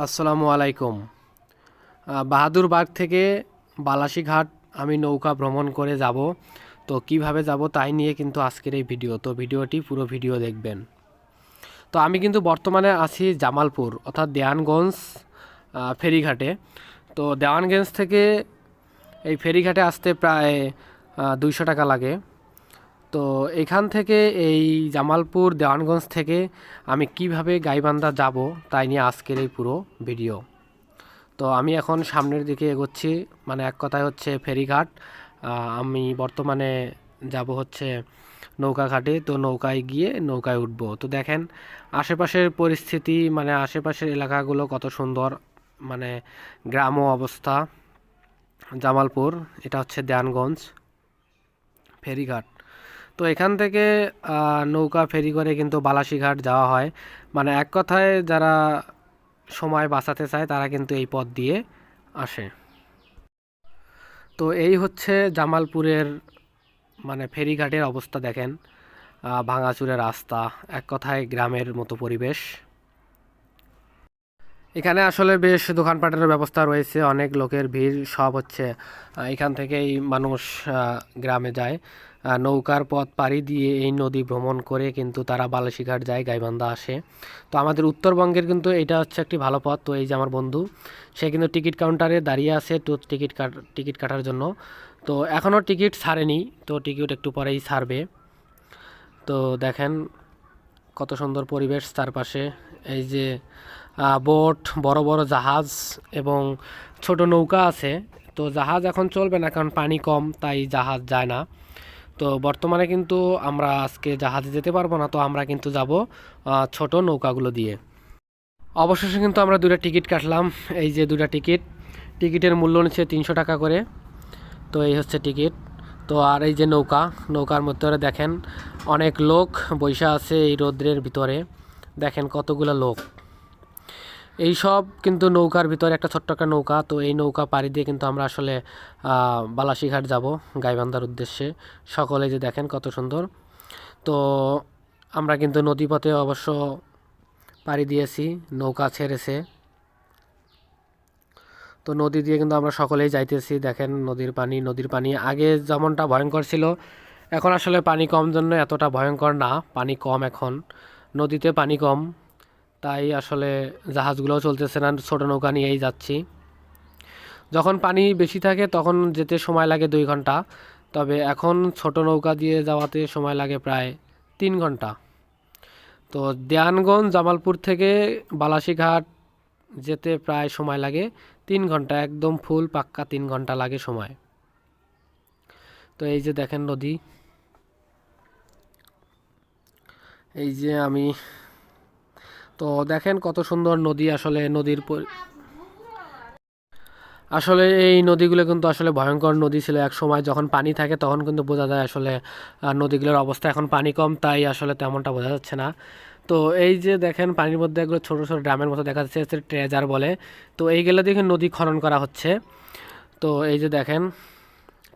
আসসালামু আলাইকুম। বাহাদুরবাগ থেকে বালাসীঘাট আমি নৌকা ভ্রমণ করে যাব। তো কিভাবে যাব তাই নিয়ে কিন্তু আজকের এই ভিডিও। তো ভিডিওটি পুরো ভিডিও দেখবেন। তো আমি কিন্তু বর্তমানে আছি জামালপুর অর্থাৎ দেওয়ানগঞ্জ ফেরিঘাটে। তো দেওয়ানগঞ্জ থেকে এই ফেরিঘাটে আসতে প্রায় 200 টাকা লাগে। তো এখান থেকে এই জামালপুর দেওয়ানগঞ্জ থেকে আমি কিভাবে গাইবান্ধা যাব তাই নিয়ে আজকের এই পুরো ভিডিও। তো আমি এখন সামনের দিকে এগোচ্ছি, মানে এক কথায় হচ্ছে ফেরিঘাট। আমি বর্তমানে যাব হচ্ছে নৌকা ঘাটে। তো নৌকায় গিয়ে নৌকায় উঠবো। তো দেখেন আশেপাশের পরিস্থিতি, মানে আশেপাশের এলাকাগুলো কত সুন্দর, মানে গ্রাম্য অবস্থা। জামালপুর, এটা হচ্ছে দেওয়ানগঞ্জ ফেরিঘাট। তো এখান থেকে নৌকা ফেরি করে কিন্তু বালাসীঘাট যাওয়া হয়। মানে এক কথায় যারা সময় বাঁচাতে চায় তারা কিন্তু এই পথ দিয়ে আসে। তো এই হচ্ছে জামালপুরের মানে ফেরিঘাটের অবস্থা দেখেন। ভাঙাচুরে রাস্তা, এক কথায় গ্রামের মতো পরিবেশ। এখানে আসলে বেশ দোকানপাটের ব্যবস্থা রয়েছে, অনেক লোকের ভিড়। সব হচ্ছে এখান থেকেই মানুষ গ্রামে যায়। নৌকার পথ পাড়ি দিয়ে এই নদী ভ্রমণ করে কিন্তু তারা বালাসীঘাট যায়, গাইবান্ধা আসে। তো আমাদের উত্তরবঙ্গের কিন্তু এটা হচ্ছে একটি ভালো পথ। তো এই যে আমার বন্ধু, সে কিন্তু টিকিট কাউন্টারে দাঁড়িয়ে আছে তো টিকিট কাটার জন্য। তো এখনও টিকিট ছাড়েনি, তো টিকিট একটু পরেই ছাড়বে। তো দেখেন কত সুন্দর পরিবেশ চারপাশে। এই যে বোট, বড় বড় জাহাজ এবং ছোট নৌকা আছে। তো জাহাজ এখন চলবে না, কারণ পানি কম, তাই জাহাজ যায় না। তো বর্তমানে কিন্তু আমরা আজকে জাহাজে যেতে পারবো না, তো আমরা কিন্তু যাব ছোট নৌকাগুলো দিয়ে। অবশেষে কিন্তু আমরা দুটা টিকিট কাটলাম। এই যে দুটা টিকিটের মূল্য নিচ্ছে 300 টাকা করে। তো এই হচ্ছে টিকিট। তো আর এই যে নৌকার মধ্যে দেখেন অনেক লোক বৈশা আছে এই রৌদ্রের ভিতরে। দেখেন কতগুলো লোক। এই সব কিন্তু নৌকার ভিতরে একটা ছোট্ট একটা নৌকা। তো এই নৌকা পাড়ি দিয়ে কিন্তু আমরা আসলে বালাসীঘাট যাব গাইবান্ধার উদ্দেশ্যে। সকলে যে দেখেন কত সুন্দর। তো আমরা কিন্তু নদীপথে অবশ্য পাড়ি দিয়েছি, নৌকা ছেড়েছে। তো নদী দিয়ে কিন্তু আমরা সকলেই যাইতেছি। দেখেন নদীর পানি আগে যেমনটা ভয়ঙ্কর ছিল, এখন আসলে পানি কম জন্য এতটা ভয়ঙ্কর না। পানি কম এখন, নদীতে পানি কম, তাই আসলে জাহাজগুলোও চলতেছে না, ছোটো নৌকা নিয়েই যাচ্ছি। যখন পানি বেশি থাকে তখন যেতে সময় লাগে 2 ঘন্টা, তবে এখন ছোট নৌকা দিয়ে যাওয়াতে সময় লাগে প্রায় 3 ঘন্টা। তো দেওয়ানগঞ্জ জামালপুর থেকে বালাসীঘাট যেতে প্রায় সময় লাগে 3 ঘন্টা, একদম ফুল পাক্কা 3 ঘন্টা লাগে সময়। তো এই যে দেখেন নদী, এই যে আমি, তো দেখেন কত সুন্দর নদী। আসলে আসলে এই নদীগুলো কিন্তু আসলে ভয়ঙ্কর নদী ছিল এক সময়। যখন পানি থাকে তখন কিন্তু বোঝা যায় আসলে নদীগুলোর অবস্থা। এখন পানি কম, তাই আসলে তেমনটা বোঝা যাচ্ছে না। তো এই যে দেখেন পানির মধ্যে এগুলো ছোটো ছোটো ড্রামের মতো দেখা যাচ্ছে, ট্রেজার বলে। তো এইগুলো দিয়ে নদী খনন করা হচ্ছে। তো এই যে দেখেন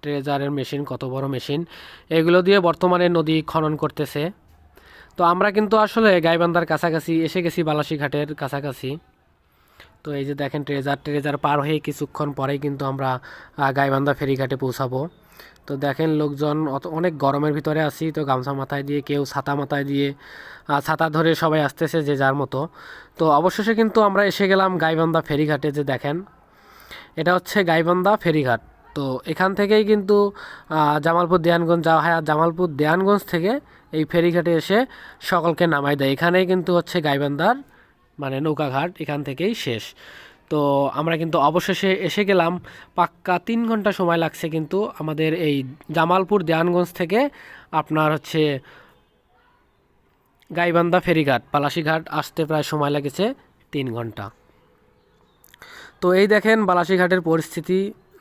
ট্রেজারের মেশিন, কত বড় মেশিন, এগুলো দিয়ে বর্তমানে নদী খনন করতেছে। তো আমরা কিন্তু আসলে গাইবান্ধার কাছাকাছি এসে গেছি, বালাসীঘাটের কাছাকাছি। তো এই যে দেখেন ট্রেজার পার হয়ে কিছুক্ষণ পরেই কিন্তু আমরা গাইবান্ধা ফেরিঘাটে পৌঁছাবো। তো দেখেন লোকজন অনেক গরমের ভিতরে আছি। তো গামছা মাথায় দিয়ে, কেউ ছাতা মাথায় দিয়ে, ছাতা ধরে সবাই আসতেছে যে যার মতো। তো অবশেষে কিন্তু আমরা এসে গেলাম গাইবান্ধা ফেরিঘাটে। যে দেখেন এটা হচ্ছে গাইবান্ধা ফেরিঘাট। তো এখান থেকেই কিন্তু জামালপুর দেওয়ানগঞ্জ যাওয়া হয়। আর জামালপুর দেওয়ানগঞ্জ থেকে এই ফেরিঘাটে এসে সকলকে নামাই দেয়। এখানেই কিন্তু হচ্ছে গাইবান্ধার মানে নৌকাঘাট, এখান থেকেই শেষ। তো আমরা কিন্তু অবশেষে এসে গেলাম। পাক্কা 3 ঘন্টা সময় লাগছে কিন্তু আমাদের এই জামালপুর দেওয়ানগঞ্জ থেকে আপনার হচ্ছে গাইবান্ধা ফেরিঘাট বালাসীঘাট আসতে প্রায় সময় লেগেছে 3 ঘন্টা। তো এই দেখেন বালাসীঘাটের পরিস্থিতি,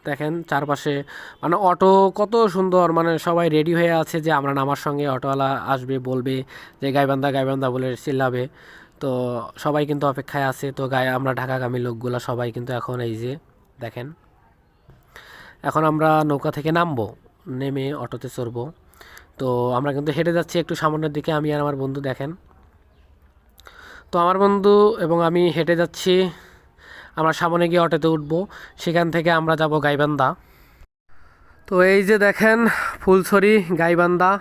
দেখেন চারপাশে মানে অটো কত সুন্দর, মানে সবাই রেডি হয়ে আছে যে আমরা নামার সঙ্গে অটোওয়ালা আসবে, বলবে যে গাইবান্ধা গাইবান্ধা বলে চিল্লাবে। তো সবাই কিন্তু অপেক্ষায় আছে। তো আমরা ঢাকাগামী লোকগুলা সবাই কিন্তু এখন এই যে দেখেন, এখন আমরা নৌকা থেকে নামবো, নেমে অটোতে চড়বো। তো আমরা কিন্তু হেঁটে যাচ্ছি একটু সামনের দিকে, আমি আর আমার বন্ধু। দেখেন তো আমার বন্ধু এবং আমি হেঁটে যাচ্ছি। আমরা সামনে গিয়ে অটোতে উঠবো, সেখান থেকে আমরা যাব গাইবান্ধা। তো এই যে দেখেন ফুলছড়ি, গাইবান্ধা,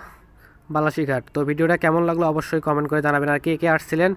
বালাসীঘাট। তো ভিডিওটা কেমন লাগলো অবশ্যই কমেন্ট করে জানাবেন, আর কে কে আসছিলেন